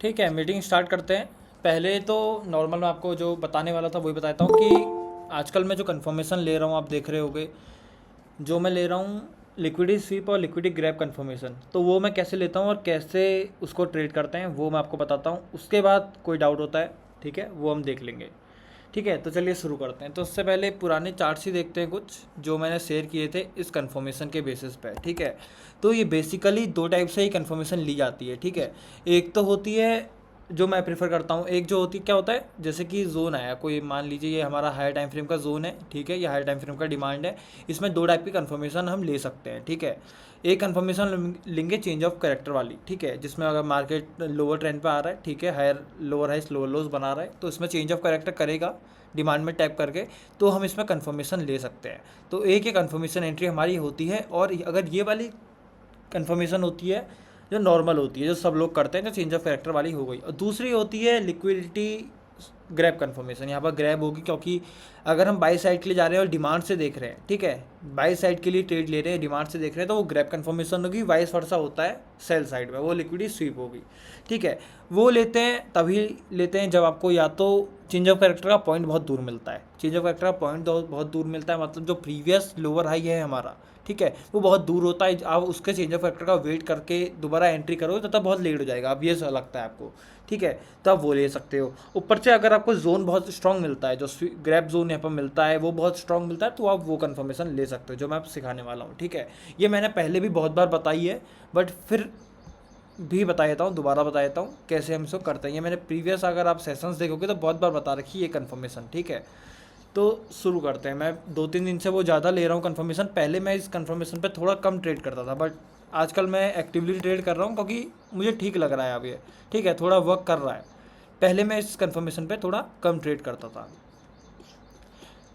ठीक है, meeting start करते हैं। पहले तो नॉर्मल मैं आपको जो बताने वाला था वही बताता हूँ कि आजकल मैं जो कन्फर्मेशन ले रहा हूँ आप देख रहे होगे, जो मैं ले रहा हूँ लिक्विडिटी स्वीप और लिक्विडिटी ग्रैब कन्फर्मेशन, तो वो मैं कैसे लेता हूँ और कैसे उसको ट्रेड करते हैं वो मैं आपको बताता हूँ। उसके बाद कोई डाउट होता है, ठीक है, वो हम देख लेंगे। ठीक है, तो चलिए शुरू करते हैं। तो उससे पहले पुराने चार्ट्स ही देखते हैं कुछ जो मैंने शेयर किए थे इस कन्फर्मेशन के बेसिस पे। ठीक है, तो ये बेसिकली दो टाइप से ही कन्फर्मेशन ली जाती है। ठीक है, एक तो होती है जो मैं प्रेफर करता हूँ, एक जो होती क्या होता है, जैसे कि जोन आया कोई, मान लीजिए ये हमारा हायर टाइम फ्रेम का जोन है। ठीक है, ये हायर टाइम फ्रेम का डिमांड है। इसमें दो टाइप की कन्फर्मेशन हम ले सकते हैं। ठीक है, एक कन्फर्मेशन लेंगे चेंज ऑफ कैरेक्टर वाली। ठीक है, जिसमें अगर मार्केट लोअर ट्रेंड पे आ रहा है, ठीक है, हायर लोअर हाइस लोअर लोज बना रहा है, तो इसमें चेंज ऑफ कैरेक्टर करेगा डिमांड में टैप करके, तो हम इसमें कन्फर्मेशन ले सकते हैं। तो एक ही कन्फर्मेशन एंट्री हमारी होती है, और अगर ये वाली कन्फर्मेशन होती है जो नॉर्मल होती है, जो सब लोग करते हैं, जो चेंज ऑफ कैरेक्टर वाली हो गई। और दूसरी होती है लिक्विडिटी ग्रैब कन्फर्मेशन। यहाँ पर ग्रैब होगी क्योंकि अगर हम बाई साइड के लिए जा रहे हैं और डिमांड से देख रहे हैं, ठीक है, बाई साइड के लिए ट्रेड ले रहे हैं, डिमांड से देख रहे हैं, तो वो ग्रैब कन्फर्मेशन होगी। वाइस वर्सा होता है सेल साइड में, वो लिक्विडिटी स्वीप होगी। ठीक है, वो लेते हैं तभी लेते हैं जब आपको या तो चेंज ऑफ कैरेक्टर का पॉइंट बहुत दूर मिलता है। चेंज ऑफ कैरेक्टर का पॉइंट बहुत दूर मिलता है, मतलब जो प्रीवियस लोअर हाई है हमारा, ठीक है, वो बहुत दूर होता है। आप उसके चेंज ऑफ फैक्टर का वेट करके दोबारा एंट्री करोगे तो तब बहुत लेट हो जाएगा, अब ये लगता है आपको। ठीक है, तो आप वो ले सकते हो। ऊपर से अगर आपको जोन बहुत स्ट्रांग मिलता है, जो ग्रैब जोन यहाँ पर मिलता है वो बहुत स्ट्रांग मिलता है, तो आप वो कन्फर्मेशन ले सकते हो जो मैं आप सिखाने वाला हूँ। ठीक है, ये मैंने पहले भी बहुत बार बताई है, बट फिर भी बता देता हूँ, दोबारा बता देता हूँ कैसे हम इसको करते हैं। ये मैंने प्रीवियस अगर आप सेशंस देखोगे तो बहुत बार बता रखी है ये कन्फर्मेशन। ठीक है, तो शुरू करते हैं। मैं 2-3 दिन से वो ज़्यादा ले रहा हूँ कन्फर्मेशन। पहले मैं इस कन्फर्मेशन पे थोड़ा कम ट्रेड करता था, बट आजकल मैं एक्टिवली ट्रेड कर रहा हूँ क्योंकि मुझे ठीक लग रहा है अब ये। ठीक है, थोड़ा वर्क कर रहा है। पहले मैं इस कन्फर्मेशन पे थोड़ा कम ट्रेड करता था।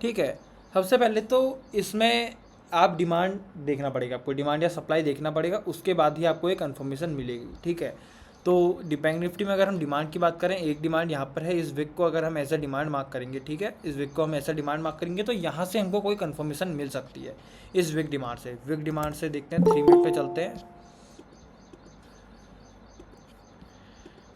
ठीक है, सबसे पहले तो इसमें आप डिमांड देखना पड़ेगा, आपको डिमांड या सप्लाई देखना पड़ेगा, उसके बाद ही आपको एक कन्फर्मेशन मिलेगी। ठीक है, तो बैंक निफ्टी में अगर हम डिमांड की बात करें, एक डिमांड यहाँ पर है, इस वीक को अगर हम ऐसा डिमांड मार्क करेंगे, ठीक है, इस वीक को हम ऐसा डिमांड मार्क करेंगे तो यहाँ से हमको कोई कन्फर्मेशन मिल सकती है इस वीक डिमांड से। वीक डिमांड से देखते हैं, 3 मिनट पे चलते हैं।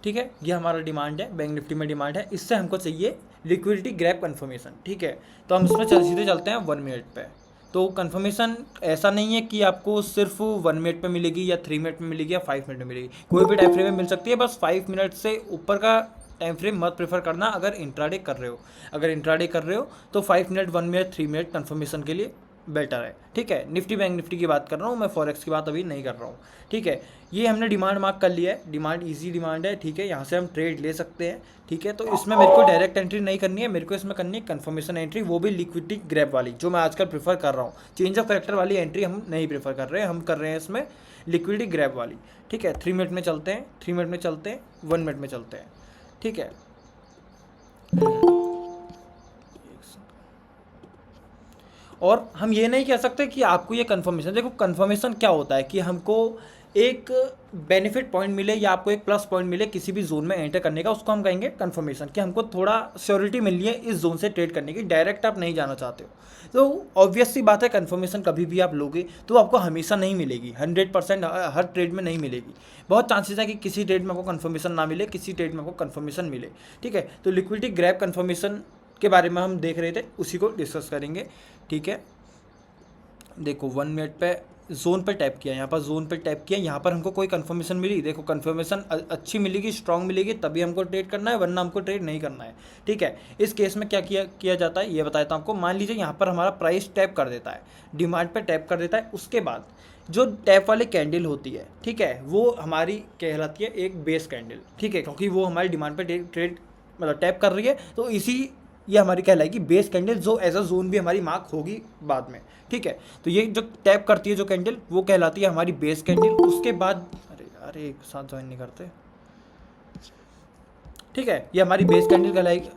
ठीक है, ये हमारा डिमांड है, बैंक निफ्टी में डिमांड है, इससे हमको चाहिए लिक्विडिटी ग्रैब कन्फर्मेशन। ठीक है, तो हम इसमें सीधे चलते हैं 1 मिनट पे। तो कन्फर्मेशन ऐसा नहीं है कि आपको सिर्फ 1 मिनट पे मिलेगी या 3 मिनट में मिलेगी या 5 मिनट में मिलेगी, कोई भी टाइम फ्रेम में मिल सकती है। बस 5 मिनट से ऊपर का टाइम फ्रेम मत प्रेफर करना अगर इंट्राडे कर रहे हो। अगर इंट्राडे कर रहे हो तो 5 मिनट, 1 मिनट, 3 मिनट कन्फर्मेशन के लिए बेटर है। ठीक है, निफ्टी बैंक निफ्टी की बात कर रहा हूँ मैं, फॉरेक्स की बात अभी नहीं कर रहा हूँ। ठीक है, ये हमने डिमांड मार्क कर लिया है, डिमांड इजी डिमांड है। ठीक है, यहाँ से हम ट्रेड ले सकते हैं। ठीक है, तो इसमें मेरे को डायरेक्ट एंट्री नहीं करनी है, मेरे को इसमें करनी है कन्फर्मेशन एंट्री, वो भी लिक्विडिटी ग्रैब वाली, जो मैं आजकल प्रेफर कर रहा हूँ। चेंज ऑफ कैरेक्टर वाली एंट्री हम नहीं प्रेफर कर रहे हैं, हम कर रहे हैं इसमें लिक्विडिटी ग्रैब वाली। ठीक है, 3 मिनट में चलते हैं, 3 मिनट में चलते हैं, 1 मिनट में चलते हैं। ठीक है, और हम ये नहीं कह सकते कि आपको ये कन्फर्मेशन, देखो कन्फर्मेशन क्या होता है कि हमको एक बेनिफिट पॉइंट मिले या आपको एक प्लस पॉइंट मिले किसी भी जोन में एंटर करने का, उसको हम कहेंगे कन्फर्मेशन, कि हमको थोड़ा श्योरिटी मिल रही है इस जोन से ट्रेड करने की, डायरेक्ट आप नहीं जाना चाहते हो। तो ऑब्वियस सी बात है, कन्फर्मेशन कभी भी आप लोगे तो आपको हमेशा नहीं मिलेगी, 100% हर ट्रेड में नहीं मिलेगी। बहुत चांसेस है कि किसी ट्रेड में आपको कन्फर्मेशन ना मिले, किसी ट्रेड में आपको कन्फर्मेशन मिले। ठीक है, तो लिक्विडिटी ग्रैब कन्फर्मेशन के बारे में हम देख रहे थे, उसी को डिस्कस करेंगे। ठीक है, देखो 1 मिनट पे जोन पे टैप किया, यहाँ पर जोन पे टैप किया, यहाँ पर हमको कोई कन्फर्मेशन मिली, देखो कन्फर्मेशन अच्छी मिलेगी, स्ट्रांग मिलेगी, तभी हमको ट्रेड करना है, वरना हमको ट्रेड नहीं करना है। ठीक है, इस केस में क्या किया जाता है ये बताता हूँ आपको। मान लीजिए यहाँ पर हमारा प्राइस टैप कर देता है, डिमांड पे टैप कर देता है, उसके बाद जो टैप वाली कैंडल होती है, ठीक है, वो हमारी कहलाती है एक बेस कैंडल। ठीक है, क्योंकि वो हमारी डिमांड पे ट्रेड मतलब टैप कर रही है, तो इसी ये हमारी कहलाएगी बेस कैंडल, जो एज अ जोन भी हमारी मार्क होगी बाद में। ठीक है, तो ये जो टैप करती है जो कैंडल, वो कहलाती है हमारी बेस कैंडल। उसके बाद अरे यार एक साथ ज्वाइन नहीं करते। ठीक है, ये हमारी बेस कैंडल कहलाएगी।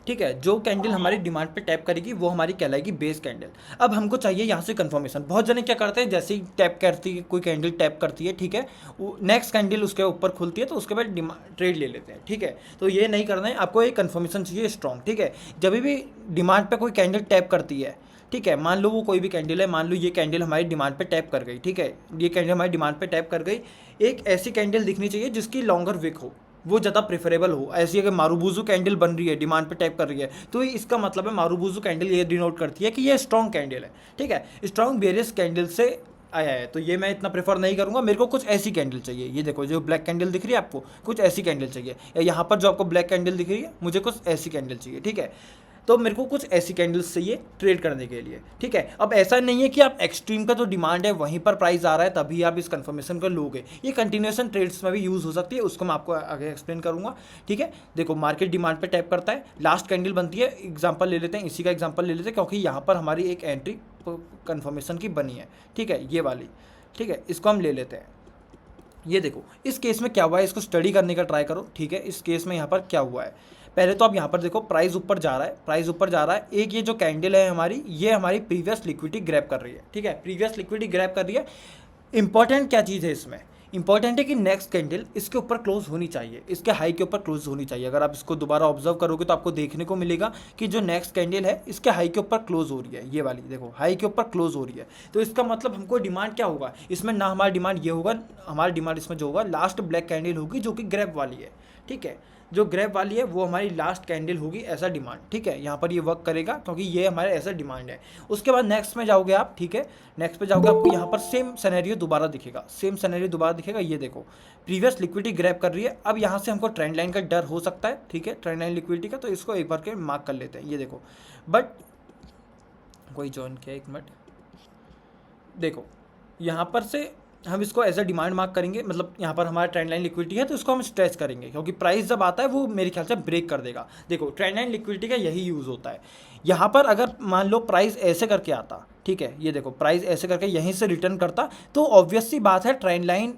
ठीक है, जो कैंडल हमारी डिमांड पे टैप करेगी वो हमारी कहलाएगी बेस कैंडल। अब हमको चाहिए यहाँ से कंफर्मेशन। बहुत जने क्या करते हैं, जैसे ही टैप करती है कोई कैंडल टैप करती है, ठीक है, नेक्स्ट कैंडल उसके ऊपर खुलती है तो उसके बाद ट्रेड ले लेते हैं। ठीक है, तो ये नहीं करना है, आपको एक कंफर्मेशन चाहिए स्ट्रॉन्ग। ठीक है, जब भी डिमांड पे कोई कैंडल टैप करती है, ठीक है। मान लो वो कोई भी कैंडल है, मान लो ये कैंडल हमारी डिमांड पे टैप कर गई, ठीक है, ये कैंडल हमारी डिमांड पे टैप कर गई। एक ऐसी कैंडल दिखनी चाहिए जिसकी लॉन्गर विक हो, वो ज़्यादा प्रेफरेबल हो। ऐसी अगर मारूबुजू कैंडल बन रही है, डिमांड पे टैप कर रही है, तो इसका मतलब है मारूबुजू कैंडल ये डिनोट करती है कि ये स्ट्रॉन्ग कैंडल है, ठीक है, स्ट्रॉन्ग बेरियस कैंडल से आया है। तो ये मैं इतना प्रेफर नहीं करूंगा, मेरे को कुछ ऐसी कैंडल चाहिए। ये देखो जो ब्लैक कैंडल दिख रही है आपको, कुछ ऐसी कैंडल चाहिए, या यहाँ पर जो आपको ब्लैक कैंडल दिख रही है, मुझे कुछ ऐसी कैंडल चाहिए, ठीक है। तो मेरे को कुछ ऐसी कैंडल्स चाहिए ट्रेड करने के लिए, ठीक है। अब ऐसा नहीं है कि आप एक्सट्रीम का जो डिमांड है वहीं पर प्राइस आ रहा है तभी आप इस कंफर्मेशन को लोगे, ये कंटिन्यूएशन ट्रेड्स में भी यूज़ हो सकती है, उसको मैं आपको आगे एक्सप्लेन करूंगा, ठीक है। देखो मार्केट डिमांड पे टैप करता है, लास्ट कैंडल बनती है, एग्जांपल ले लेते हैं, इसी का एग्जांपल ले लेते हैं क्योंकि यहाँ पर हमारी एक एंट्री कंफर्मेशन की बनी है, ठीक है, ये वाली, ठीक है, इसको हम ले लेते हैं। ये देखो इस केस में क्या हुआ है, इसको स्टडी करने का ट्राई करो, ठीक है। इस केस में यहाँ पर क्या हुआ है, पहले तो आप यहाँ पर देखो प्राइस ऊपर जा रहा है, प्राइस ऊपर जा रहा है। एक ये जो कैंडल है हमारी, ये हमारी प्रीवियस लिक्विडिटी ग्रैब कर रही है, ठीक है, प्रीवियस लिक्विडिटी ग्रैब कर रही है। इंपॉर्टेंट क्या चीज़ है इसमें, इंपॉर्टेंट है कि नेक्स्ट कैंडल इसके ऊपर क्लोज होनी चाहिए, इसके हाई के ऊपर क्लोज होनी चाहिए। अगर आप इसको दोबारा ऑब्जर्व करोगे तो आपको देखने को मिलेगा कि जो नेक्स्ट कैंडल है इसके हाई के ऊपर क्लोज हो रही है, ये वाली देखो हाई के ऊपर क्लोज हो रही है। तो इसका मतलब हमको डिमांड क्या होगा इसमें, ना हमारा डिमांड ये होगा, हमारा डिमांड इसमें जो होगा लास्ट ब्लैक कैंडल होगी जो कि ग्रैब वाली है, ठीक है, जो ग्रैब वाली है वो हमारी लास्ट कैंडल होगी ऐसा डिमांड, ठीक है। यहाँ पर ये वर्क करेगा क्योंकि ये हमारे ऐसा डिमांड है। उसके बाद नेक्स्ट में जाओगे आप, ठीक है, नेक्स्ट पे जाओगे आपको यहाँ पर सेम सिनेरियो दोबारा दिखेगा, सेम सिनेरियो दोबारा दिखेगा। ये देखो प्रीवियस लिक्विडिटी ग्रैब कर रही है। अब यहाँ से हमको ट्रेंड लाइन का डर हो सकता है, ठीक है, ट्रेंड लाइन लिक्विडिटी का, तो इसको एक बार के मार्क कर लेते हैं। ये देखो बट कोई ज्वाइन किया, एक मिनट, देखो यहाँ पर से हम इसको एज अ डिमांड मार्क करेंगे, मतलब यहाँ पर हमारा ट्रेंड लाइन लिक्विडिटी है तो इसको हम स्ट्रेच करेंगे क्योंकि प्राइस जब आता है वो मेरे ख्याल से ब्रेक कर देगा। देखो ट्रेंड लाइन लिक्विडिटी का यही यूज़ होता है। यहाँ पर अगर मान लो प्राइस ऐसे करके आता, ठीक है, ये देखो प्राइस ऐसे करके यहीं से रिटर्न करता, तो ऑब्वियस सी बात है ट्रेंड लाइन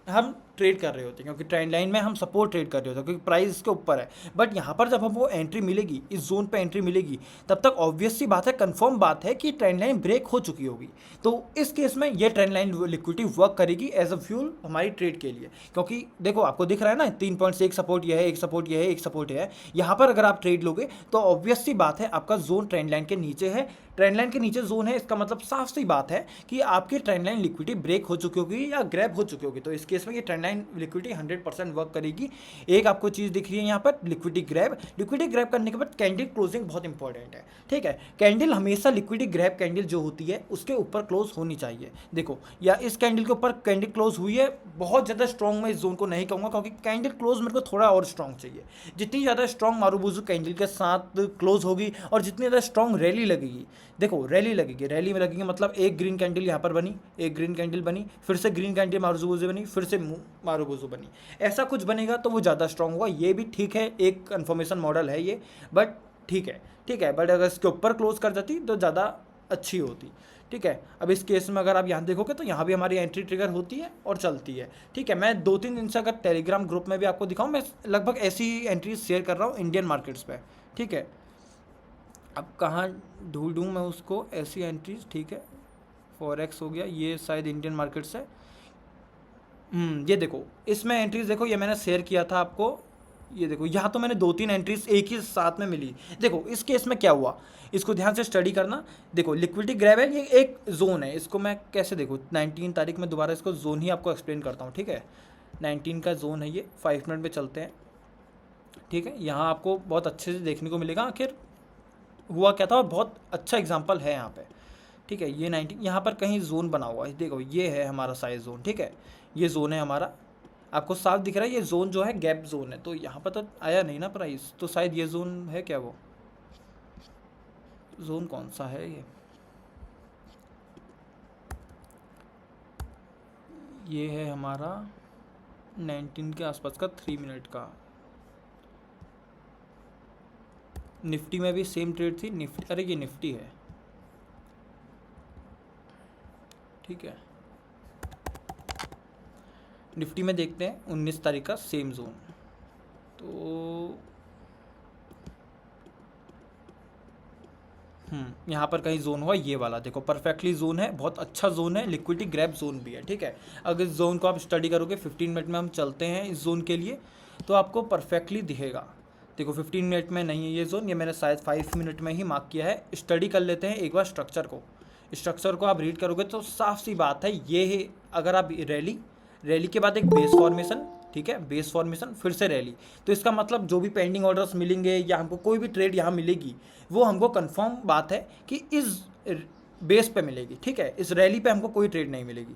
हम ट्रेड कर रहे होते हैं क्योंकि ट्रेंड लाइन में हम सपोर्ट ट्रेड कर रहे होते हैं क्योंकि प्राइस इसके ऊपर है। बट यहाँ पर जब हमको एंट्री मिलेगी, इस जोन पे एंट्री मिलेगी, तब तक ऑब्वियस सी बात है, कंफर्म बात है कि ट्रेंड लाइन ब्रेक हो चुकी होगी। तो इस केस में ये ट्रेंड लाइन लिक्विडिटी वर्क करेगी एज अ फ्यूल हमारी ट्रेड के लिए, क्योंकि देखो आपको दिख रहा है ना 3 पॉइंट्स, एक सपोर्ट ये है, एक सपोर्ट ये है, एक सपोर्ट ये है। यहाँ पर अगर आप ट्रेड लोगे तो ऑब्वियस सी बात है आपका जोन ट्रेंड लाइन के नीचे है, ट्रेंड लाइन के नीचे जोन है, इसका मतलब साफ सी बात है कि आपकी ट्रेंड लाइन लिक्विडिटी ब्रेक हो चुकी होगी या ग्रैब हो चुकी होगी। तो इस केस में ये ट्रेंड लाइन लिक्विडिटी 100% वर्क करेगी। एक आपको चीज़ दिख रही है यहाँ पर लिक्विडिटी ग्रैब करने के बाद कैंडल क्लोजिंग बहुत इंपॉर्टेंट है, ठीक है। कैंडल हमेशा लिक्विडिटी ग्रैब कैंडल जो होती है उसके ऊपर क्लोज होनी चाहिए। देखो या इस कैंडल के ऊपर कैंडल क्लोज हुई है, बहुत ज़्यादा स्ट्रॉन्ग मैं इस जोन को नहीं कहूँगा क्योंकि कैंडल क्लोज मेरे को थोड़ा और स्ट्रॉन्ग चाहिए। जितनी ज़्यादा स्ट्रॉन्ग मारूबुजू कैंडल के साथ क्लोज होगी और जितनी ज़्यादा स्ट्रॉन्ग रैली लगेगी, देखो रैली लगेगी, रैली में लगेगी मतलब एक ग्रीन कैंडल यहाँ पर बनी, एक ग्रीन कैंडल बनी, फिर से ग्रीन कैंडल मारूबुजू बनी, फिर से मारूबुजू बनी, ऐसा कुछ बनेगा तो वो ज़्यादा स्ट्रॉन्ग होगा। ये भी ठीक है, एक कन्फर्मेशन मॉडल है ये, बट ठीक है, ठीक है, बट अगर इसके ऊपर क्लोज कर जाती तो ज़्यादा अच्छी होती, ठीक है। अब इस केस में अगर आप यहाँ देखोगे तो यहाँ भी हमारी एंट्री ट्रिगर होती है और चलती है, ठीक है। मैं 2-3 दिन से अगर टेलीग्राम ग्रुप में भी आपको दिखाऊँ, मैं लगभग ऐसी एंट्रीज शेयर कर रहा हूँ इंडियन मार्केट्स पे, ठीक है। अब कहाँ ढूंढूँ मैं उसको, ऐसी एंट्रीज, ठीक है, फॉरेक्स हो गया, ये शायद इंडियन मार्केट्स है। ये देखो इसमें एंट्रीज देखो, ये मैंने शेयर किया था आपको, ये देखो यहाँ तो मैंने 2-3 एंट्रीज एक ही साथ में मिली। देखो इस केस में क्या हुआ, इसको ध्यान से स्टडी करना। देखो लिक्विडिटी ग्रैब है, ये एक जोन है, इसको मैं कैसे देखो 19 तारीख में दोबारा इसको जोन ही आपको एक्सप्लेन करता हूँ, ठीक है। 19 का जोन है ये, 5 मिनट में चलते हैं, ठीक है। यहाँ आपको बहुत अच्छे से देखने को मिलेगा आखिर हुआ क्या था और बहुत अच्छा एग्जाम्पल है यहाँ पे, ठीक है। ये 19 यहाँ पर कहीं जोन बना हुआ है, देखो ये है हमारा साइज जोन, ठीक है, ये जोन है हमारा, आपको साफ दिख रहा है। ये जोन जो है गैप जोन है, तो यहाँ पर तो आया नहीं ना प्राइस, तो शायद ये जोन है क्या, वो जोन कौन सा है ये है हमारा 19 के आसपास का 3 मिनट का। निफ्टी में भी सेम ट्रेड थी, निफ्टी, अरे ये निफ्टी है, ठीक है। निफ्टी में देखते हैं 19 तारीख का सेम जोन, तो यहाँ पर कहीं जोन हुआ, ये वाला देखो परफेक्टली जोन है, बहुत अच्छा जोन है, लिक्विडिटी ग्रैब जोन भी है, ठीक है। अगर इस जोन को आप स्टडी करोगे, 15 मिनट में हम चलते हैं इस जोन के लिए, तो आपको परफेक्टली दिखेगा, देखो 15 मिनट में नहीं है ये जोन, ये मैंने शायद 5 मिनट में ही मार्क किया है। स्टडी कर लेते हैं एक बार स्ट्रक्चर को आप रीड करोगे तो साफ सी बात है ये है। अगर आप रैली के बाद एक बेस फॉर्मेशन, ठीक है, बेस फॉर्मेशन फिर से रैली, तो इसका मतलब जो भी पेंडिंग ऑर्डर्स मिलेंगे या हमको कोई भी ट्रेड यहाँ मिलेगी वो हमको कंफर्म बात है कि इस बेस पे मिलेगी, ठीक है। इस रैली पे हमको कोई ट्रेड नहीं मिलेगी,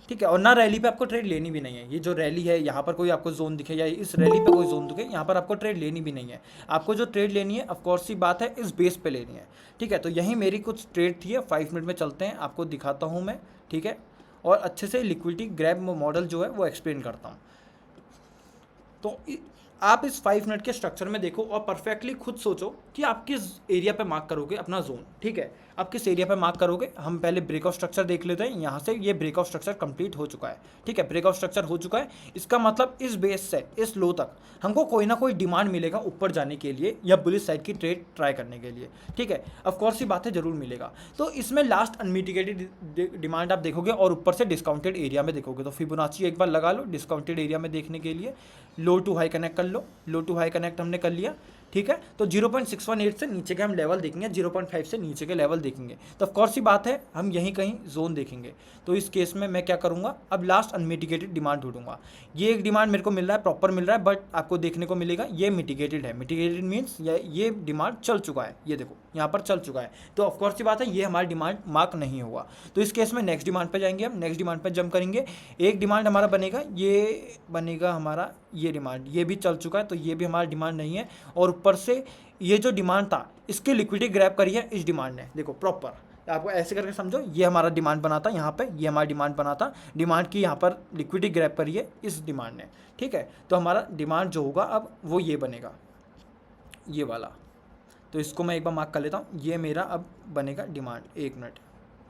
ठीक है, और ना रैली पे आपको ट्रेड लेनी भी नहीं है। ये जो रैली है यहाँ पर कोई आपको जोन दिखे या इस रैली पे कोई जोन दिखे, यहाँ पर आपको ट्रेड लेनी भी नहीं है। आपको जो ट्रेड लेनी है ऑफकोर्स सी बात है इस बेस पे लेनी है, ठीक है। तो यही मेरी कुछ ट्रेड थी, 5 मिनट में चलते हैं, आपको दिखाता हूँ मैं, ठीक है, और अच्छे से लिक्विडिटी ग्रैब मॉडल जो है वो एक्सप्लेन करता हूँ। तो आप इस 5 मिनट के स्ट्रक्चर में देखो और परफेक्टली खुद सोचो कि आप किस एरिया पे मार्क करोगे अपना जोन, ठीक है, आप किस एरिया पे मार्क करोगे। हम पहले ब्रेकआउट स्ट्रक्चर देख लेते हैं। यहाँ से ये ब्रेकआउट स्ट्रक्चर कंप्लीट हो चुका है, ठीक है, ब्रेकआउट स्ट्रक्चर हो चुका है। इसका मतलब इस बेस से इस लो तक हमको कोई ना कोई डिमांड मिलेगा ऊपर जाने के लिए या बुलिश साइड की ट्रेड ट्राई करने के लिए, ठीक है, ऑफकोर्स ये बात है जरूर मिलेगा। तो इसमें लास्ट अनमिटिगेटेड डिमांड आप देखोगे और ऊपर से डिस्काउंटेड एरिया में देखोगे। तो फिबोनाची एक बार लगा लो डिस्काउंटेड एरिया में देखने के लिए, लो टू हाई कनेक्ट कर लो, लो टू हाई कनेक्ट हमने कर लिया, ठीक है। तो 0.618 से नीचे के हम लेवल देखेंगे, 0.5 से नीचे के लेवल देखेंगे, तो ऑफकोर्स ही बात है हम यहीं कहीं जोन देखेंगे। तो इस केस में मैं क्या करूंगा, अब लास्ट अनमिटिगेटेड डिमांड ढूंढूंगा। ये एक डिमांड मेरे को मिल रहा है, प्रॉपर मिल रहा है, बट आपको देखने को मिलेगा ये मिटिगेटेड है। मिटिगेटेड मीन्स ये डिमांड चल चुका है, ये देखो यहाँ पर चल चुका है। तो ऑफकोर्स ही बात है ये हमारा डिमांड मार्क नहीं हुआ। तो इस केस में नेक्स्ट डिमांड पर जाएंगे, हम नेक्स्ट डिमांड पर जंप करेंगे। एक डिमांड हमारा बनेगा, ये बनेगा हमारा ये डिमांड, ये भी चल चुका है, तो ये भी हमारा डिमांड नहीं है। और ऊपर से ये जो डिमांड था इसकी लिक्विडिटी ग्रैब करी है इस डिमांड ने, देखो प्रॉपर आपको ऐसे करके समझो, ये हमारा डिमांड बना था यहाँ पे, ये हमारा डिमांड बना था, डिमांड की यहाँ पर लिक्विडिटी ग्रैब करी है इस डिमांड ने, ठीक है। तो हमारा डिमांड जो होगा अब वो ये बनेगा, ये वाला। तो इसको मैं एक बार मार्क कर लेता हूँ, ये मेरा अब बनेगा डिमांड, 1 मिनट,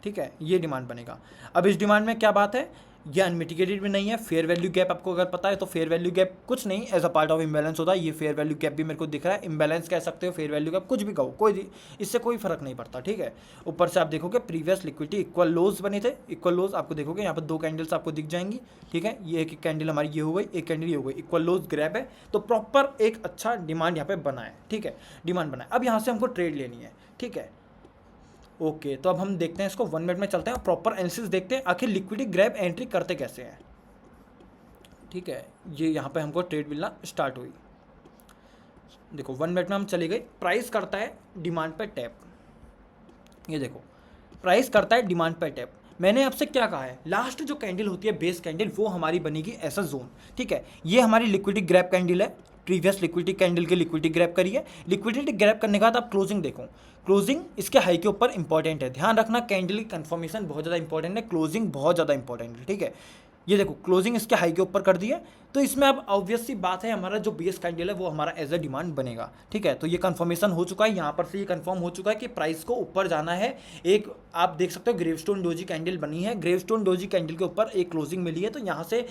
ठीक है, ये डिमांड बनेगा। अब इस डिमांड में क्या बात है, ये अनमिटिगेटेड भी नहीं है। फेयर वैल्यू गैप आपको अगर पता है तो फेयर वैल्यू गैप कुछ नहीं as a part of imbalance होता है। ये फेयर वैल्यू गैप भी मेरे को दिख रहा है, इम्बैलेंस कह सकते हो, फेयर वैल्यू गैप कुछ भी कहो, कोई इससे कोई फर्क नहीं पड़ता, ठीक है। ऊपर से आप देखोगे प्रीवियस लिक्विडिटी इक्वल लोज बने थे, इक्वल लोज आपको देखोगे यहाँ पर 2 कैंडल्स आपको दिख जाएंगी, ठीक है। ये एक कैंडल हमारी ये हो गई, एक कैंडल ये हो गई, इक्वल लोज ग्रैप है। तो प्रॉपर एक अच्छा डिमांड यहाँ पे बना है, ठीक है, डिमांड बना है। अब यहाँ से हमको ट्रेड लेनी है, ठीक है, ओके। तो अब हम देखते हैं इसको 1 मिनट में चलते हैं और प्रॉपर एनालिसिस देखते हैं आखिर लिक्विडिटी ग्रैब एंट्री करते कैसे हैं, ठीक है। ये यहाँ पे हमको ट्रेड मिलना स्टार्ट हुई, देखो 1 मिनट में हम चले गए। प्राइस करता है डिमांड पे टैप, ये देखो प्राइस करता है डिमांड पे टैप। मैंने आपसे क्या कहा है, लास्ट जो कैंडल होती है बेस कैंडल वो हमारी बनेगी ऐसा जोन, ठीक है। ये हमारी लिक्विडिटी ग्रैब कैंडल है, प्रीवियस लिक्विडिटी कैंडल की लिक्विडिटी ग्रैब करी है। लिक्विडिटी ग्रैब करने के बाद आप क्लोजिंग देखो, क्लोजिंग इसके हाई के ऊपर इंपॉर्टेंट है, ध्यान रखना कैंडल की कंफर्मेशन बहुत ज़्यादा इंपॉर्टेंट है, क्लोजिंग बहुत ज़्यादा इंपॉर्टेंट है, ठीक है। ये देखो क्लोजिंग इसके हाई के ऊपर कर दी है, तो इसमें अब ऑब्वियस सी बात है हमारा जो बेस कैंडल है वो हमारा एज अ डिमांड बनेगा, ठीक है। तो ये कंफर्मेशन हो चुका है, यहाँ पर से ये कंफर्म हो चुका है कि प्राइस को ऊपर जाना है। एक आप देख सकते हो ग्रेवस्टोन डोजी कैंडल बनी है, ग्रेवस्टोन डोजी कैंडल के ऊपर एक क्लोजिंग मिली है। तो यहाँ से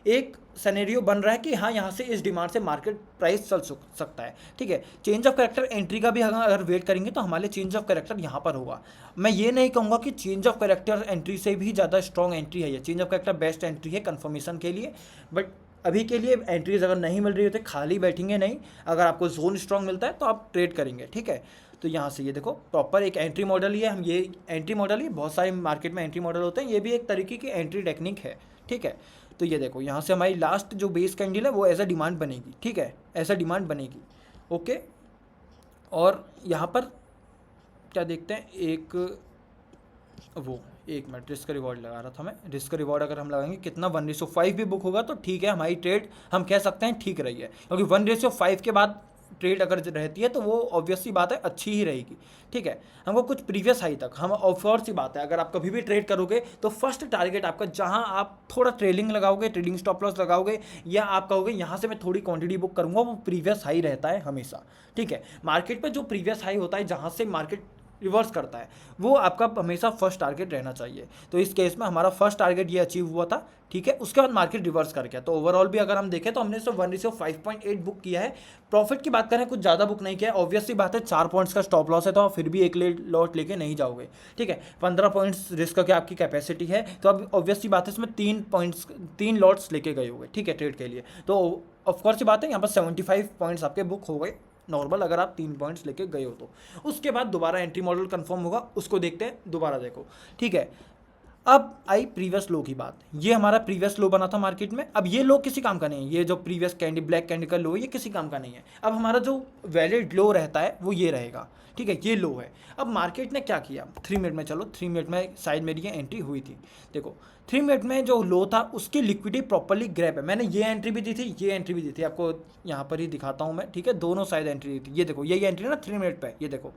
एक सिनेरियो बन रहा है कि हाँ यहाँ से इस डिमांड से मार्केट प्राइस चल सकता है, ठीक है। चेंज ऑफ कैरेक्टर एंट्री का भी अगर वेट करेंगे तो हमारे चेंज ऑफ कैरेक्टर यहाँ पर होगा। मैं ये नहीं कहूँगा कि चेंज ऑफ कैरेक्टर एंट्री से भी ज़्यादा स्ट्रॉन्ग एंट्री है, ये change of character best entry है कन्फर्मेशन के लिए, बट अभी के लिए एंट्रीज अगर नहीं मिल रही होती खाली बैठेंगे नहीं। अगर आपको जोन स्ट्रॉन्ग मिलता है तो आप ट्रेड करेंगे, ठीक है। तो यहाँ से ये देखो प्रॉपर एक एंट्री मॉडल ही है, हम ये एंट्री मॉडल ही, बहुत सारे मार्केट में एंट्री मॉडल होते हैं, ये भी एक तरीके की एंट्री टेक्निक है, ठीक है। तो ये देखो यहाँ से हमारी लास्ट जो बेस कैंडल है वो एज अ डिमांड बनेगी, ठीक है, ऐसा डिमांड बनेगी, ओके। और यहाँ पर क्या देखते हैं, एक वो 1 मिनट रिस्क रिवॉर्ड लगा रहा था मैं। रिस्क रिवॉर्ड अगर हम लगाएंगे कितना 1:5 भी बुक होगा तो ठीक है, हमारी ट्रेड हम कह सकते हैं ठीक रही है, क्योंकि 1:5 के बाद ट्रेड अगर रहती है तो वो ऑब्वियसली बात है अच्छी ही रहेगी, ठीक है। हमको कुछ प्रीवियस हाई तक हम ऑफकोर्स सी बात है, अगर आप कभी भी ट्रेड करोगे तो फर्स्ट टारगेट आपका जहां आप थोड़ा ट्रेलिंग लगाओगे, ट्रेडिंग स्टॉप लॉस लगाओगे, या आप कहोगे यहाँ से मैं थोड़ी क्वांटिटी बुक करूंगा, वो प्रीवियस हाई रहता है हमेशा, ठीक है। मार्केट पर जो प्रीवियस हाई होता है जहाँ से मार्केट रिवर्स करता है वो आपका हमेशा फर्स्ट टारगेट रहना चाहिए। तो इस केस में हमारा फर्स्ट टारगेट ये अचीव हुआ था, ठीक है। उसके बाद मार्केट रिवर्स कर गया। तो ओवरऑल भी अगर हम देखें तो हमने सिर्फ 1:5.8 बुक किया है। प्रॉफिट की बात करें कुछ ज़्यादा बुक नहीं किया है, ऑब्वियसली बात है 4 पॉइंट्स का स्टॉप लॉस है तो आप फिर भी एक लॉट लेके नहीं जाओगे, ठीक है। 15 पॉइंट्स रिस्क की आपकी कैपेसिटी है तो अब ऑब्वियसली बात है इसमें 3 लॉट्स लेके गए होंगे, ठीक है, ट्रेड के लिए। तो ऑफकोर्स की बात है यहाँ पर 75 पॉइंट्स आपके बुक हो गए नॉर्मल, अगर आप 3 पॉइंट्स लेके गए हो तो। उसके बाद दोबारा एंट्री मॉडल कंफर्म होगा, उसको देखते हैं, दोबारा देखो, ठीक है। अब आई प्रीवियस लो की बात। ये हमारा प्रीवियस लो बना था मार्केट में। अब ये लो किसी काम का नहीं है, ये जो प्रीवियस कैंडी ब्लैक कैंडी का लो है ये किसी काम का नहीं है। अब हमारा जो वैलिड लो रहता है वो ये रहेगा, ठीक है, ये लो है। अब मार्केट ने क्या किया, 3 मिनट में, चलो 3 मिनट में शायद मेरी ये एंट्री हुई थी। देखो 3 मिनट में जो लो था उसकी लिक्विडिटी प्रॉपरली ग्रैब है। मैंने ये एंट्री भी दी थी, ये एंट्री भी दी थी, आपको यहाँ पर ही दिखाता हूँ मैं, ठीक है, दोनों साइड एंट्री दी थी। ये देखो यही एंट्री है ना 3 मिनट पे, ये देखो,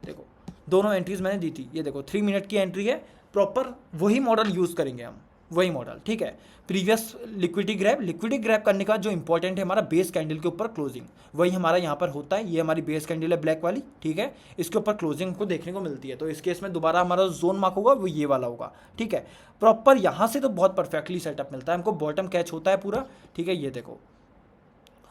देखो दोनों एंट्रीज मैंने दी थी। ये देखो 3 मिनट की एंट्री है, प्रॉपर वही मॉडल यूज़ करेंगे हम, वही मॉडल, ठीक है। प्रीवियस लिक्विडिटी ग्रैब करने का जो इंपॉर्टेंट है हमारा बेस कैंडल के ऊपर क्लोजिंग, वही हमारा यहाँ पर होता है। ये हमारी बेस कैंडल है ब्लैक वाली, ठीक है, इसके ऊपर क्लोजिंग हमको देखने को मिलती है। तो इस केस में दोबारा हमारा जोन मार्क होगा वो ये वाला होगा, ठीक है। प्रॉपर यहाँ से तो बहुत परफेक्टली सेटअप मिलता है हमको, बॉटम कैच होता है पूरा, ठीक है, ये देखो।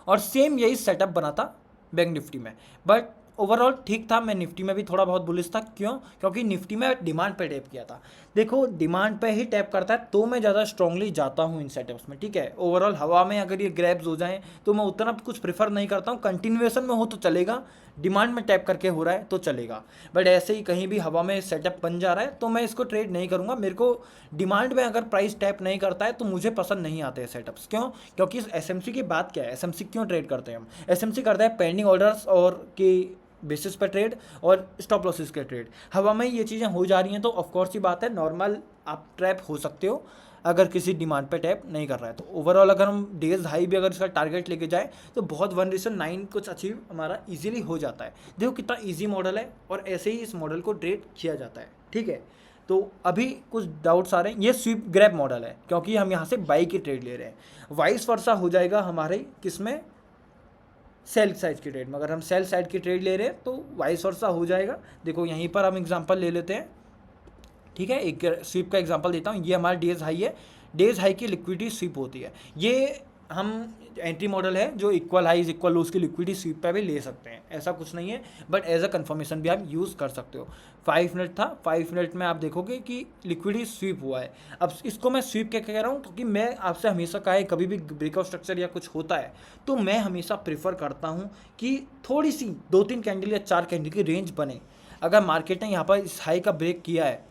और सेम यही सेटअप बना था बैंक निफ्टी में, बट ओवरऑल ठीक था। मैं निफ्टी में भी थोड़ा बहुत बुलिश था, क्यों, क्योंकि निफ्टी में डिमांड पे टैप किया था। देखो डिमांड पे ही टैप करता है तो मैं ज़्यादा स्ट्रांगली जाता हूँ इन सेटअप्स में, ठीक है। ओवरऑल हवा में अगर ये ग्रैब्स हो जाएं तो मैं उतना कुछ प्रेफर नहीं करता हूँ। कंटिन्यूएशन में हो तो चलेगा, डिमांड में टैप करके हो रहा है तो चलेगा, बट ऐसे ही कहीं भी हवा में सेटअप बन जा रहा है तो मैं इसको ट्रेड नहीं करूँगा। मेरे को डिमांड में अगर प्राइस टैप नहीं करता है तो मुझे पसंद नहीं आते हैं सेटअप्स। क्यों, क्योंकि एसएमसी की बात क्या है, एसएमसी क्यों ट्रेड करते हैं हम, एसएमसी करता है पेंडिंग ऑर्डर्स और की बेसिस पर ट्रेड और स्टॉप लॉसेस के ट्रेड। हवा में ये चीज़ें हो जा रही हैं तो ऑफकोर्स ही बात है, नॉर्मल आप ट्रैप हो सकते हो अगर किसी डिमांड पे टैप नहीं कर रहा है तो। ओवरऑल अगर हम डेज हाई भी अगर इसका टारगेट लेके जाए तो बहुत 1:9 कुछ अचीव हमारा इजीली हो जाता है। देखो कितना इजी मॉडल है और ऐसे ही इस मॉडल को ट्रेड किया जाता है, ठीक है। तो अभी कुछ डाउट्स आ रहे हैं, ये स्वीप ग्रैब मॉडल है क्योंकि हम यहाँ से बाई की ट्रेड ले रहे हैं। वाइस वर्सा हो जाएगा हमारे किसमें, सेल साइड की ट्रेड में। अगर हम सेल साइड की ट्रेड ले रहे हैं तो वाइस वर्सा हो जाएगा। देखो यहीं पर हम एग्जांपल ले लेते हैं, ठीक है, एक स्वीप का एग्जांपल देता हूँ। ये हमारा डेज हाई है, डेज हाई की लिक्विडिटी स्वीप होती है। ये हम एंट्री मॉडल है जो इक्वल हाइज इक्वल लोज की लिक्विडिटी स्वीप पे भी ले सकते हैं, ऐसा कुछ नहीं है, बट एज अ कंफर्मेशन भी आप यूज़ कर सकते हो। 5 मिनट था, 5 मिनट में आप देखोगे कि लिक्विडिटी स्वीप हुआ है। अब इसको मैं स्वीप क्या कह रहा हूँ, क्योंकि मैं आपसे हमेशा कहा है कभी भी ब्रेकआउट स्ट्रक्चर या कुछ होता है तो मैं हमेशा प्रेफर करता हूँ कि थोड़ी सी 2-3 कैंडल या 4 कैंडल की रेंज बने। अगर मार्केट ने यहाँ पर इस हाई का ब्रेक किया है,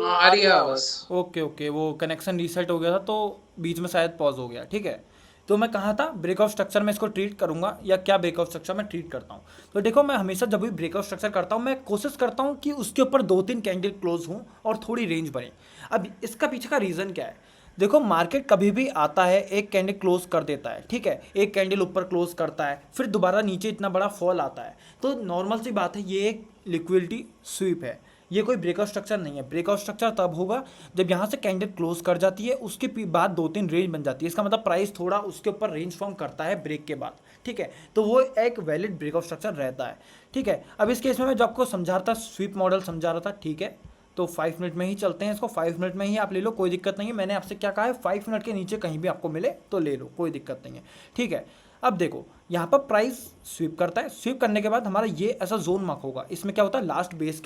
आ रही है आवाज। ओके ओके, वो कनेक्शन रीसेट हो गया था तो बीच में शायद पॉज हो गया, ठीक है। तो मैं कहा था ब्रेकआउट स्ट्रक्चर में इसको ट्रीट करूंगा या क्या ब्रेकआउट स्ट्रक्चर में ट्रीट करता हूँ। तो देखो मैं हमेशा जब भी ब्रेकआउट स्ट्रक्चर करता हूँ मैं कोशिश करता हूँ कि उसके ऊपर 2-3 कैंडल क्लोज हों और थोड़ी रेंज बने। अब इसका पीछे का रीज़न क्या है, देखो मार्केट कभी भी आता है, एक कैंडल क्लोज कर देता है, ठीक है, एक कैंडल ऊपर क्लोज करता है, फिर दोबारा नीचे इतना बड़ा फॉल आता है, तो नॉर्मल सी बात है ये एक लिक्विडिटी स्वीप है, ये कोई ब्रेकआउट स्ट्रक्चर नहीं है। ब्रेकआउट स्ट्रक्चर तब होगा जब यहाँ से कैंडल क्लोज कर जाती है, उसके बाद 2-3 रेंज बन जाती है, इसका मतलब प्राइस थोड़ा उसके ऊपर रेंज फॉर्म करता है ब्रेक के बाद, ठीक है, तो वो एक वैलिड ब्रेकआउट स्ट्रक्चर रहता है, ठीक है। अब इस केस में मैं जो आपको समझा रहा था, स्वीप मॉडल समझा रहा था, ठीक है, तो 5 मिनट में ही चलते हैं इसको, 5 मिनट में ही आप ले लो, कोई दिक्कत नहीं है। मैंने आपसे क्या कहा है, 5 मिनट के नीचे कहीं भी आपको मिले तो ले लो, कोई दिक्कत नहीं है, ठीक है। अब देखो यहाँ पर प्राइस स्वीप करता है, स्वीप करने के बाद हमारा ये ऐसा जोन मार्क होगा, इसमें क्या होता है, लास्ट बेस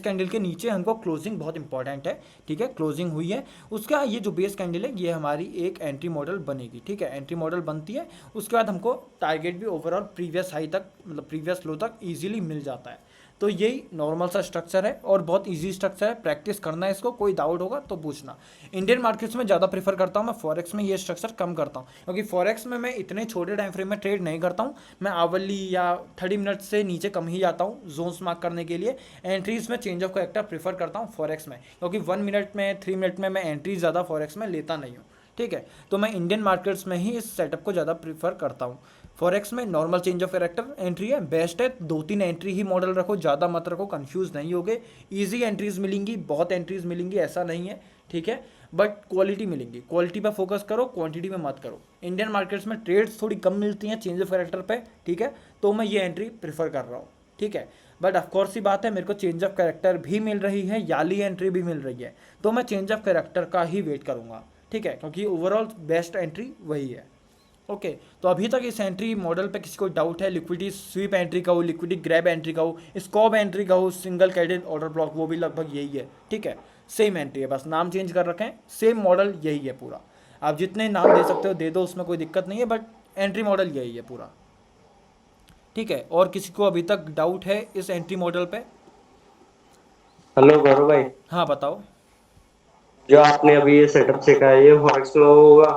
कैंडल के नीचे हमको क्लोजिंग बहुत इंपॉर्टेंट है, ठीक है, क्लोजिंग हुई है, उसका ये जो बेस कैंडल है ये हमारी एक एंट्री मॉडल बनेगी, ठीक है, एंट्री मॉडल बनती है। उसके बाद हमको टारगेट भी ओवरऑल प्रीवियस हाई तक, मतलब प्रीवियस लो तक ईजिली मिल जाता है। तो यही नॉर्मल सा स्ट्रक्चर है और बहुत इजी स्ट्रक्चर है, प्रैक्टिस करना है इसको, कोई डाउट होगा तो पूछना। इंडियन मार्केट्स में ज़्यादा प्रीफर करता हूँ मैं, फॉरेक्स में ये स्ट्रक्चर कम करता हूँ, क्योंकि फॉरेक्स में मैं इतने छोटे टाइम फ्रेम में ट्रेड नहीं करता हूँ, मैं आवरली या 30 मिनट से नीचे कम ही जाता हूँ जोन्स मार्क करने के लिए। एंट्रीज में चेंज ऑफ कैरेक्टर प्रीफर करता हूँ फॉरेक्स में, क्योंकि 1 मिनट में 3 मिनट में मैं एंट्री ज़्यादा फॉरेक्स में लेता नहीं हूँ, ठीक है। तो मैं इंडियन मार्केट्स में ही इस सेटअप को ज़्यादा प्रीफर करता हूँ। फॉरेक्स में normal change of character entry है, बेस्ट है, 2-3 एंट्री ही मॉडल रखो, ज़्यादा मत रखो, कंफ्यूज नहीं होगे, ईजी एंट्रीज मिलेंगी, बहुत एंट्रीज मिलेंगी ऐसा नहीं है, ठीक है, बट क्वालिटी मिलेंगी, क्वालिटी पर फोकस करो, क्वांटिटी में मत करो। इंडियन मार्केट्स में ट्रेड्स थोड़ी कम मिलती हैं चेंज ऑफ कैरेक्टर पे, ठीक है, तो मैं ये एंट्री प्रीफर कर रहा हूँ, ठीक है। बट ऑफकोर्स ही बात है, मेरे को चेंज ऑफ कैरेक्टर भी मिल रही है, याली एंट्री भी मिल रही है, तो मैं चेंज ऑफ कैरेक्टर का ही वेट करूँगा, ठीक है, क्योंकि ओवरऑल बेस्ट एंट्री वही है। ओके तो अभी तक इस एंट्री मॉडल पे किसी को डाउट है, लिक्विडिटी स्वीप एंट्री का हो, लिक्विडिटी ग्रैब एंट्री का हो, स्कॉब एंट्री का हो, सिंगल कैंडल ऑर्डर ब्लॉक, वो भी लगभग यही है, ठीक है, सेम एंट्री है, बस नाम चेंज कर रखे हैं, सेम मॉडल यही है पूरा। आप जितने नाम दे सकते हो दे दो, उसमें कोई दिक्कत नहीं है, बट एंट्री मॉडल यही है पूरा। ठीक है, और किसी को अभी तक डाउट है इस एंट्री मॉडल पे? हेलो गौरव भाई, हाँ बताओ। जो आपने अभी ये सेटअप सीखा है ये फॉरेक्स में होगा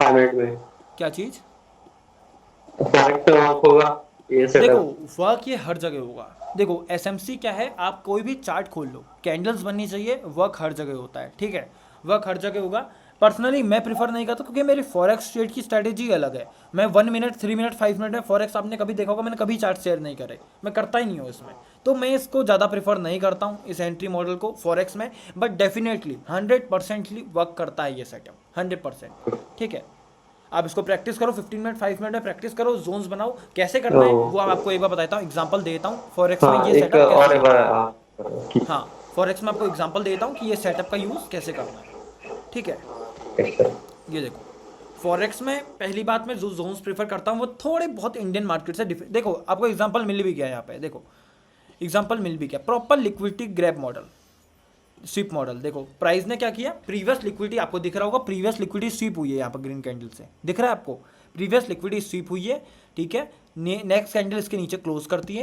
5 मिनट में? क्या चीज़? फॉरेक्स में वर्क होगा ये देखो सेटअप? वर्क ये हर जगह होगा। देखो एसएमसी क्या है, आप कोई भी चार्ट खोल लो, कैंडल्स बननी चाहिए, वर्क हर जगह होता है। ठीक है, वर्क हर जगह होगा। पर्सनली मैं प्रीफर नहीं करता क्योंकि मेरी फॉरेक्स ट्रेड की स्ट्रैटेजी अलग है। मैं 1 मिनट 3 मिनट 5 मिनट में फॉरेक्स, आपने कभी देखा होगा मैंने कभी चार्ट शेयर नहीं करे, मैं करता ही नहीं हूँ इसमें। तो मैं इसको ज़्यादा प्रीफर नहीं करता हूँ इस एंट्री मॉडल को फॉरेक्स में, बट डेफिनेटली 100% वर्क करता है ये सेटअप 100%। ठीक है, आप इसको प्रैक्टिस करो, 15 मिनट 5 मिनट में प्रैक्टिस करो, जोन्स बनाओ। कैसे करना है वो आपको एक बार बताता हूँ, एग्जांपल देता हूँ फॉरेक्स में हाँ, ये एक सेटअप कैसे और एक बार करना है। हाँ, फॉरेक्स में आपको एग्जांपल देता हूँ कि ये सेटअप का यूज़ कैसे करना है। ठीक है, ये देखो फॉरेक्स में पहली बात मैं जो जोन्स प्रेफर करता हूँ वो थोड़े बहुत इंडियन मार्केट से डिफरेंट। देखो आपको एग्जांपल मिल भी गया यहाँ पे, देखो एग्जांपल मिल भी गया, proper liquidity grab model, sweep model. देखो प्राइस ने क्या किया, प्रीवियस लिक्विडिटी आपको दिख रहा होगा, प्रीवियस लिक्विडिटी स्वीप हुई है यहाँ पर ग्रीन कैंडल से, दिख रहा है आपको, प्रीवियस लिक्विडिटी स्वीप हुई है। ठीक है, नेक्स्ट कैंडल इसके नीचे क्लोज करती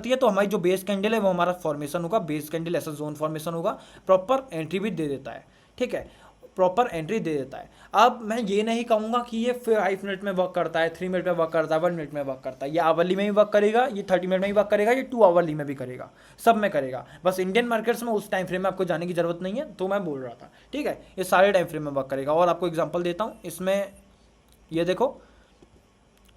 है, तो हमारी जो बेस कैंडल है वो हमारा फॉर्मेशन होगा, बेस कैंडल ऐसा जोन फॉर्मेशन होगा, प्रॉपर एंट्री भी दे देता है। ठीक है, प्रॉपर एंट्री दे देता है। अब मैं ये नहीं कहूँगा कि ये 5 मिनट में वर्क करता है, 3 मिनट में वर्क करता है, 1 मिनट में वर्क करता है। ये आवरली में भी वर्क करेगा, ये 30 मिनट में भी वर्क करेगा, ये 2 आवरली में भी करेगा, सब में करेगा। बस इंडियन मार्केट्स में उस टाइम फ्रेम में आपको जाने की जरूरत नहीं है, तो मैं बोल रहा था। ठीक है, ये सारे टाइम फ्रेम में वर्क करेगा। और आपको एग्जाम्पल देता हूँ इसमें, ये देखो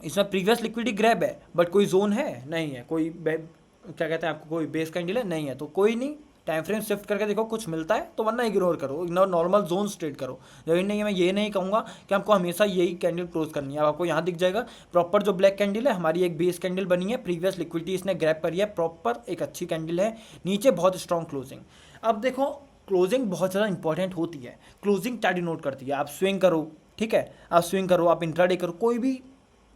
इसमें प्रीवियस लिक्विडिटी ग्रैब है, बट कोई जोन है नहीं है, कोई क्या कहते हैं आपको, कोई बेस कैंडल है नहीं है, तो कोई नहीं, टाइम फ्रेम शिफ्ट करके देखो कुछ मिलता है तो, वरना इग्नोर करो, इग्नोर नॉर्मल जोन ट्रेड करो। जरूरी नहीं है, मैं ये नहीं कहूँगा कि आपको हमेशा यही कैंडल क्लोज करनी है। अब आपको यहाँ दिख जाएगा प्रॉपर जो ब्लैक कैंडल है, हमारी एक बेस कैंडल बनी है, प्रीवियस लिक्विडिटी इसने ग्रैब करी है, प्रॉपर एक अच्छी कैंडल है, नीचे बहुत स्ट्रॉन्ग क्लोजिंग। अब देखो क्लोजिंग बहुत ज़्यादा इंपॉर्टेंट होती है। क्लोजिंग क्या डिनोट करती है, आप स्विंग करो, ठीक है, आप स्विंग करो, आप इंट्राडे करो, कोई भी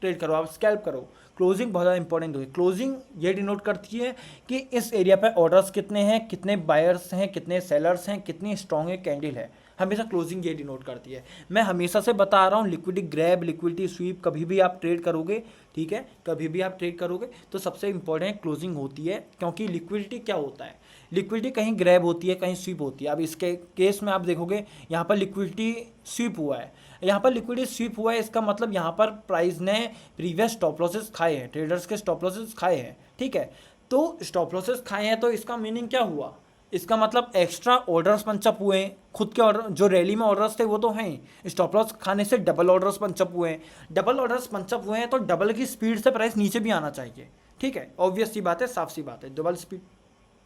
ट्रेड करो, आप स्कैल्प करो, क्लोजिंग बहुत ज़्यादा इंपॉर्टेंट होती है। क्लोजिंग ये डिनोट करती है कि इस एरिया पे ऑर्डर्स कितने हैं, कितने बायर्स हैं, कितने सेलर्स हैं, कितनी स्ट्रॉन्ग है कैंडल है, हमेशा क्लोजिंग ये डिनोट करती है। मैं हमेशा से बता रहा हूँ, लिक्विडिटी ग्रैब, लिक्विडिटी स्वीप कभी भी आप ट्रेड करोगे, ठीक है, कभी भी आप ट्रेड करोगे तो सबसे इंपॉर्टेंट क्लोजिंग होती है। क्योंकि लिक्विडिटी क्या होता है, लिक्विडिटी कहीं ग्रैब होती है, कहीं स्वीप होती है। अब इसके केस में आप देखोगे यहाँ पर लिक्विडिटी स्वीप हुआ है, यहाँ पर लिक्विडिटी स्वीप हुआ है, इसका मतलब यहाँ पर प्राइस ने प्रीवियस स्टॉप लॉसेस खाए हैं, ट्रेडर्स के स्टॉप लॉसेस खाए हैं। ठीक है, तो स्टॉप लॉसेस खाए हैं तो इसका मीनिंग क्या हुआ, इसका मतलब एक्स्ट्रा ऑर्डर्स पंचअप हुए हैं, खुद के ऑर्डर जो रैली में ऑर्डर्स थे वो तो हैं, स्टॉप लॉस खाने से डबल ऑर्डर्स पंचअप हुए हैं, डबल ऑर्डर्स पंचअप हुए हैं तो डबल की स्पीड से प्राइस नीचे भी आना चाहिए। ठीक है, ऑब्वियस सी बात है, साफ सी बात है, डबल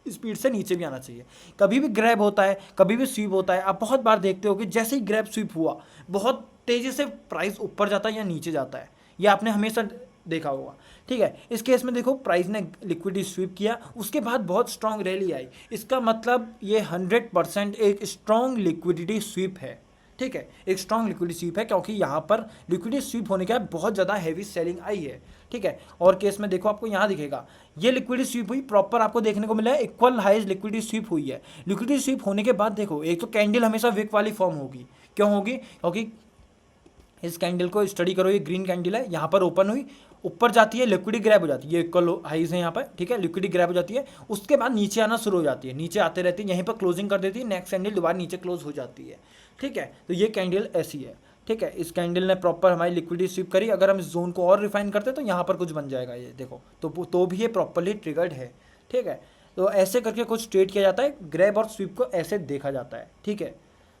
स्पीड से नीचे भी आना चाहिए। कभी भी ग्रैब होता है, कभी भी स्वीप होता है, आप बहुत बार देखते हो कि जैसे ही ग्रैब स्वीप हुआ बहुत तेज़ी से प्राइस ऊपर जाता है या नीचे जाता है, ये आपने हमेशा देखा होगा। ठीक है, इस केस में देखो प्राइस ने लिक्विडिटी स्वीप किया, उसके बाद बहुत स्ट्रॉन्ग रैली आई, इसका मतलब ये 100% एक स्ट्रॉन्ग लिक्विडिटी स्वीप है। ठीक है, एक स्ट्रॉन्ग लिक्विडिटी स्वीप है, क्योंकि यहाँ पर लिक्विडिटी स्वीप होने के बाद बहुत ज़्यादा हैवी सेलिंग आई है। ठीक है, और केस में देखो आपको यहाँ दिखेगा ये लिक्विडिटी स्वीप हुई, प्रॉपर आपको देखने को मिला है, इक्वल हाइज लिक्विडिटी स्वीप हुई है। लिक्विडिटी स्वीप होने के बाद देखो एक तो कैंडल हमेशा विक वाली फॉर्म होगी, क्यों होगी, क्योंकि इस कैंडल को स्टडी करो, ये ग्रीन कैंडल है, यहाँ पर ओपन हुई, ऊपर जाती है, लिक्विडिटी ग्रैब हो जाती है, ये इक्वल हाइज है यहाँ पर, ठीक है, लिक्विडिटी ग्रैब हो जाती है, उसके बाद नीचे आना शुरू हो जाती है, नीचे आते रहती है, यहीं पर क्लोजिंग कर देती है, नेक्स्ट कैंडल दोबारा नीचे क्लोज हो जाती है। ठीक है, तो ये कैंडल ऐसी है। ठीक है, इस कैंडल ने प्रॉपर हमारी लिक्विडिटी स्वीप करी। अगर हम इस जोन को और रिफाइन करते तो यहाँ पर कुछ बन जाएगा, ये देखो, तो भी ये प्रॉपरली ट्रिगर्ड है। ठीक है, तो ऐसे करके कुछ ट्रेड किया जाता है, ग्रैब और स्वीप को ऐसे देखा जाता है। ठीक है।